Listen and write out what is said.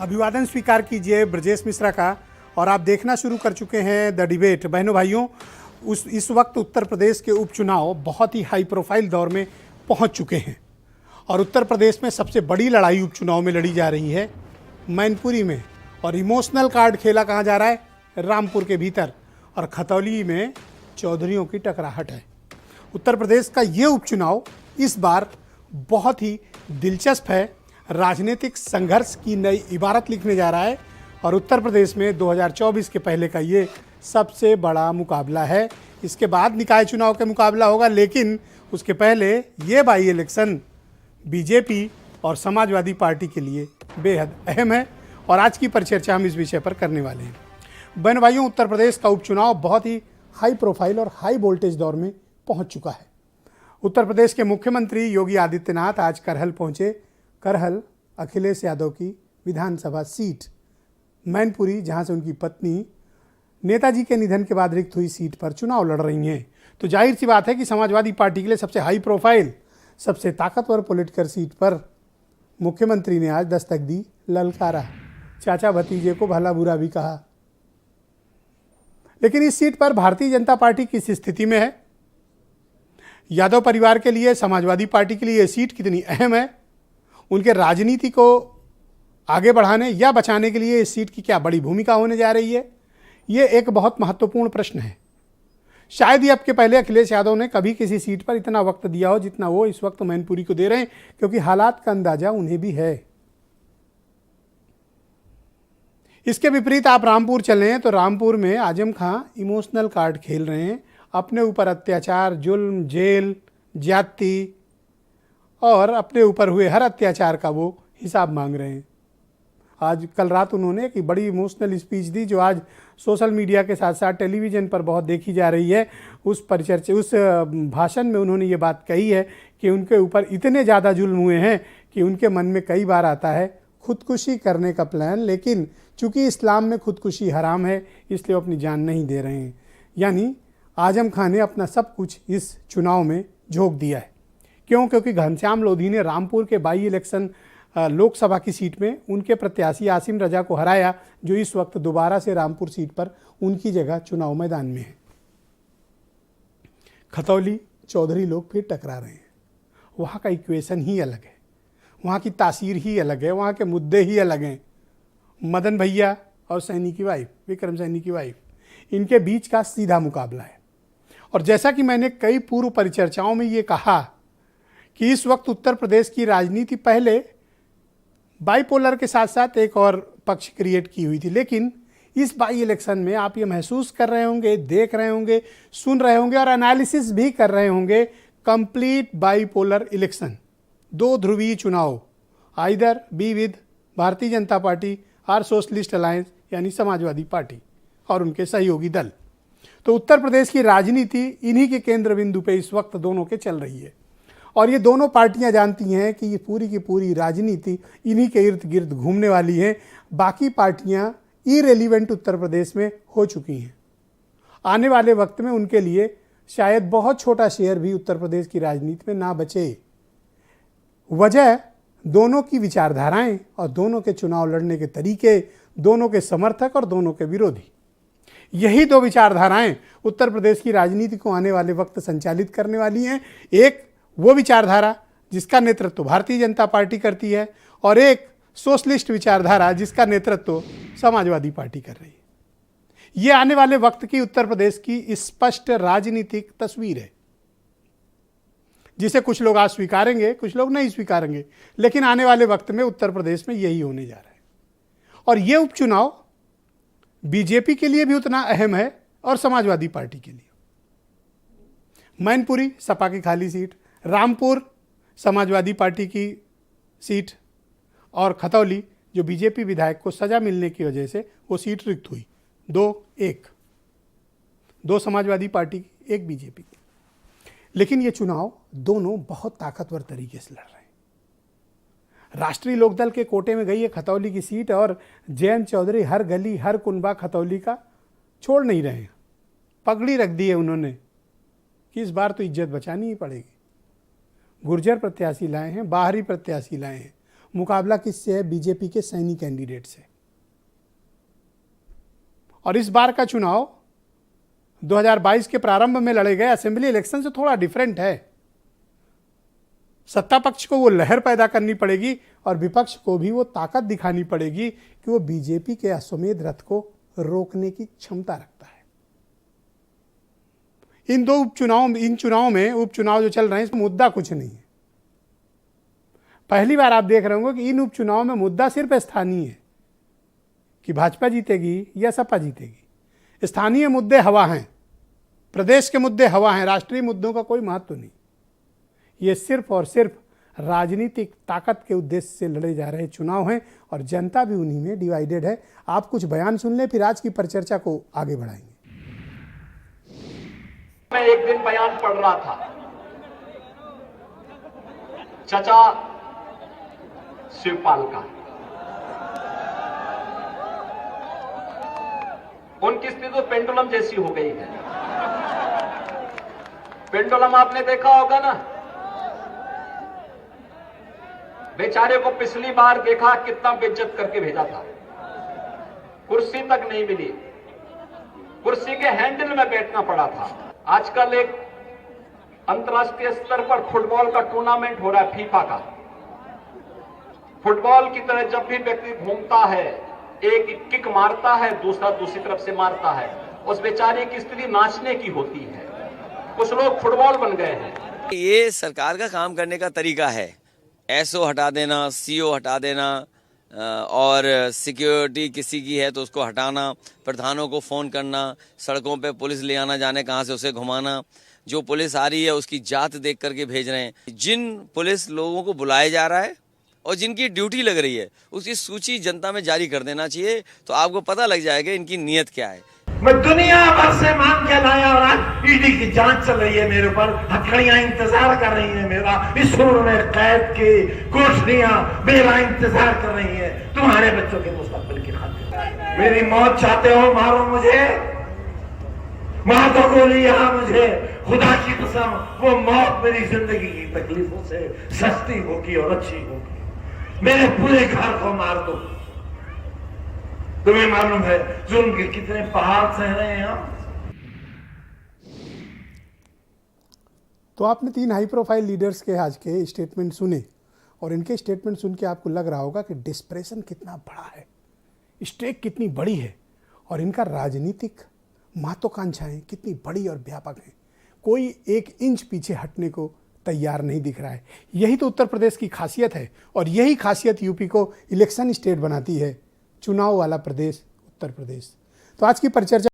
अभिवादन स्वीकार कीजिए ब्रजेश मिश्रा का। और आप देखना शुरू कर चुके हैं द डिबेट। बहनों भाइयों, इस वक्त उत्तर प्रदेश के उपचुनाव बहुत ही हाई प्रोफाइल दौर में पहुंच चुके हैं और उत्तर प्रदेश में सबसे बड़ी लड़ाई उपचुनाव में लड़ी जा रही है मैनपुरी में। और इमोशनल कार्ड खेला कहाँ जा रहा है? रामपुर के भीतर। और खतौली में चौधरियों की टकराहट है। उत्तर प्रदेश का ये उपचुनाव इस बार बहुत ही दिलचस्प है, राजनीतिक संघर्ष की नई इबारत लिखने जा रहा है और उत्तर प्रदेश में 2024 के पहले का ये सबसे बड़ा मुकाबला है। इसके बाद निकाय चुनाव का मुकाबला होगा, लेकिन उसके पहले ये बाई इलेक्शन बीजेपी और समाजवादी पार्टी के लिए बेहद अहम है और आज की परिचर्चा हम इस विषय पर करने वाले हैं। बहन भाइयों, उत्तर प्रदेश का उपचुनाव बहुत ही हाई प्रोफाइल और हाई वोल्टेज दौर में पहुंच चुका है। उत्तर प्रदेश के मुख्यमंत्री योगी आदित्यनाथ आज करहल पहुंचे। करहल अखिलेश यादव की विधानसभा सीट मैनपुरी, जहां से उनकी पत्नी नेताजी के निधन के बाद रिक्त हुई सीट पर चुनाव लड़ रही हैं। तो जाहिर सी बात है कि समाजवादी पार्टी के लिए सबसे हाई प्रोफाइल, सबसे ताकतवर पॉलिटिकल सीट पर मुख्यमंत्री ने आज दस्तक दी, ललकारा, चाचा भतीजे को भला बुरा भी कहा। लेकिन इस सीट पर भारतीय जनता पार्टी किस स्थिति में है? यादव परिवार के लिए, समाजवादी पार्टी के लिए यह सीट कितनी अहम है? उनके राजनीति को आगे बढ़ाने या बचाने के लिए इस सीट की क्या बड़ी भूमिका होने जा रही है? ये एक बहुत महत्वपूर्ण प्रश्न है। शायद ही अब के पहले अखिलेश यादव ने कभी किसी सीट पर इतना वक्त दिया हो जितना वो इस वक्त मैनपुरी को दे रहे हैं, क्योंकि हालात का अंदाजा उन्हें भी है। इसके विपरीत आप रामपुर चलें तो रामपुर में आजम खां इमोशनल कार्ड खेल रहे हैं। अपने ऊपर अत्याचार, जुल्म, जेल, ज्यादती और अपने ऊपर हुए हर अत्याचार का वो हिसाब मांग रहे हैं। आज कल रात उन्होंने एक बड़ी इमोशनल स्पीच दी जो आज सोशल मीडिया के साथ साथ टेलीविज़न पर बहुत देखी जा रही है। उस भाषण में उन्होंने ये बात कही है कि उनके ऊपर इतने ज़्यादा जुल्म हुए हैं कि उनके मन में कई बार आता है खुदकुशी करने का प्लान, लेकिन चूंकि इस्लाम में खुदकुशी हराम है इसलिए वो अपनी जान नहीं दे रहे हैं। यानी आजम खां ने अपना सब कुछ इस चुनाव में झोंक दिया है। क्यों? क्योंकि घनश्याम लोधी ने रामपुर के बाई इलेक्शन लोकसभा की सीट में उनके प्रत्याशी आसिम रजा को हराया, जो इस वक्त दोबारा से रामपुर सीट पर उनकी जगह चुनाव मैदान में है। खतौली चौधरी लोग फिर टकरा रहे हैं। वहाँ का इक्वेशन ही अलग है, वहाँ की तासीर ही अलग है, वहाँ के मुद्दे ही अलग हैं। मदन भैया और सैनी की वाइफ, विक्रम सैनी की वाइफ, इनके बीच का सीधा मुकाबला है। और जैसा कि मैंने कई पूर्व परिचर्चाओं में ये कहा कि इस वक्त उत्तर प्रदेश की राजनीति पहले बाइपोलर के साथ साथ एक और पक्ष क्रिएट की हुई थी, लेकिन इस बाई इलेक्शन में आप ये महसूस कर रहे होंगे, देख रहे होंगे, सुन रहे होंगे और एनालिसिस भी कर रहे होंगे, कंप्लीट बाइपोलर इलेक्शन, दो ध्रुवीय चुनाव, either be with Bharatiya Janata party और सोशलिस्ट अलायंस यानी समाजवादी पार्टी और उनके सहयोगी दल। तो उत्तर प्रदेश की राजनीति इन्हीं के केंद्र बिंदु पे इस वक्त दोनों के चल रही है और ये दोनों पार्टियां जानती हैं कि ये पूरी की पूरी राजनीति इन्हीं के इर्द गिर्द घूमने वाली है। बाकी पार्टियां इरेलीवेंट उत्तर प्रदेश में हो चुकी हैं। आने वाले वक्त में उनके लिए शायद बहुत छोटा शेयर भी उत्तर प्रदेश की राजनीति में ना बचे। वजह दोनों की विचारधाराएं और दोनों के चुनाव लड़ने के तरीके, दोनों के समर्थक और दोनों के विरोधी, यही दो विचारधाराएं उत्तर प्रदेश की राजनीति को आने वाले वक्त संचालित करने वाली हैं। एक वो विचारधारा जिसका नेतृत्व भारतीय जनता पार्टी करती है और एक सोशलिस्ट विचारधारा जिसका नेतृत्व समाजवादी पार्टी कर रही है। ये आने वाले वक्त की उत्तर प्रदेश की स्पष्ट राजनीतिक तस्वीर है, जिसे कुछ लोग आज स्वीकारेंगे, कुछ लोग नहीं स्वीकारेंगे, लेकिन आने वाले वक्त में उत्तर प्रदेश में यही होने जा रहा है। और ये उपचुनाव बीजेपी के लिए भी उतना अहम है और समाजवादी पार्टी के लिए। मैनपुरी सपा की खाली सीट, रामपुर समाजवादी पार्टी की सीट और खतौली जो बीजेपी विधायक को सजा मिलने की वजह से वो सीट रिक्त हुई, 2-1, 2 समाजवादी पार्टी की, 1 बीजेपी की। लेकिन ये चुनाव दोनों बहुत ताकतवर तरीके से लड़ रहे हैं। राष्ट्रीय लोकदल के कोटे में गई है खतौली की सीट और जयंत चौधरी हर गली हर कुनबा खतौली का छोड़ नहीं रहे हैं। पगड़ी रख दी है उन्होंने कि इस बार तो इज्जत बचानी ही पड़ेगी। गुर्जर प्रत्याशी लाए हैं, बाहरी प्रत्याशी लाए हैं, मुकाबला किससे है? बीजेपी के सैनी कैंडिडेट से। और इस बार का चुनाव 2022 के प्रारंभ में लड़े गए असेंबली इलेक्शन से थोड़ा डिफरेंट है। सत्ता पक्ष को वो लहर पैदा करनी पड़ेगी और विपक्ष को भी वो ताकत दिखानी पड़ेगी कि वो बीजेपी के अश्वमेध रथ को रोकने की क्षमता रखता है। इन चुनावों में उपचुनाव जो चल रहे हैं, इसमें मुद्दा कुछ नहीं है। पहली बार आप देख रहे होंगे कि इन उपचुनाव में मुद्दा सिर्फ स्थानीय है कि भाजपा जीतेगी या सपा जीतेगी। स्थानीय मुद्दे हवा हैं, प्रदेश के मुद्दे हवा हैं, राष्ट्रीय मुद्दों का कोई महत्व नहीं। ये सिर्फ और सिर्फ राजनीतिक ताकत के उद्देश्य से लड़े जा रहे चुनाव हैं और जनता भी उन्हीं में डिवाइडेड है। आप कुछ बयान सुन लें, फिर आज की परिचर्चा को आगे बढ़ाएंगे। मैं एक दिन बयान पढ़ रहा था, चचा शिवपाल का। उनकी स्थिति तो पेंडुलम जैसी हो गई है। पेंडुलम आपने देखा होगा ना, बेचारे को पिछली बार देखा कितना बेइज्जत करके भेजा था, कुर्सी तक नहीं मिली, कुर्सी के हैंडल में बैठना पड़ा था। आजकल एक अंतर्राष्ट्रीय स्तर पर फुटबॉल का टूर्नामेंट हो रहा है, फीफा का। फुटबॉल की तरह जब भी व्यक्ति घूमता है, एक किक मारता है, दूसरा दूसरी तरफ से मारता है, उस बेचारे की स्थिति नाचने की होती है। कुछ लोग फुटबॉल बन गए हैं। ये सरकार का काम करने का तरीका है। एसओ हटा देना, सीओ हटा देना, और सिक्योरिटी किसी की है तो उसको हटाना, प्रधानों को फ़ोन करना, सड़कों पे पुलिस ले आना, जाने कहाँ से उसे घुमाना। जो पुलिस आ रही है उसकी जात देख करके भेज रहे हैं। जिन पुलिस लोगों को बुलाया जा रहा है और जिनकी ड्यूटी लग रही है, उसकी सूची जनता में जारी कर देना चाहिए, तो आपको पता लग जाएगा इनकी नीयत क्या है। मैं दुनिया भर से मांग के लाया और आज ईडी की जांच चल रही है मेरे ऊपर, हथकड़ियां इंतजार कर रही हैं मेरा, इस सूर में कैद की कोठरियां मेरा इंतजार कर रही हैं तुम्हारे बच्चों के मुस्तकबिल की खातिर। मेरी मौत चाहते हो, मारो मुझे, मार दो गोली यहाँ मुझे, खुदा की कसम वो मौत मेरी जिंदगी की तकलीफों से सस्ती होगी और अच्छी होगी। मेरे पूरे घर को मार दो। तुम्हें मालूम है जुल्म के कितने पहाड़ सह रहे हैं हम। तो आपने 3 हाई प्रोफाइल लीडर्स के आज के स्टेटमेंट सुने और इनके स्टेटमेंट सुन के आपको लग रहा होगा कि डिस्प्रेशन कितना बड़ा है, स्टेक कितनी बड़ी है और इनका राजनीतिक महत्वाकांक्षाएं कितनी बड़ी और व्यापक हैं। कोई 1 इंच पीछे हटने को तैयार नहीं दिख रहा है। यही तो उत्तर प्रदेश की खासियत है और यही खासियत यूपी को इलेक्शन स्टेट बनाती है, चुनाव वाला प्रदेश उत्तर प्रदेश। तो आज की परिचर्चा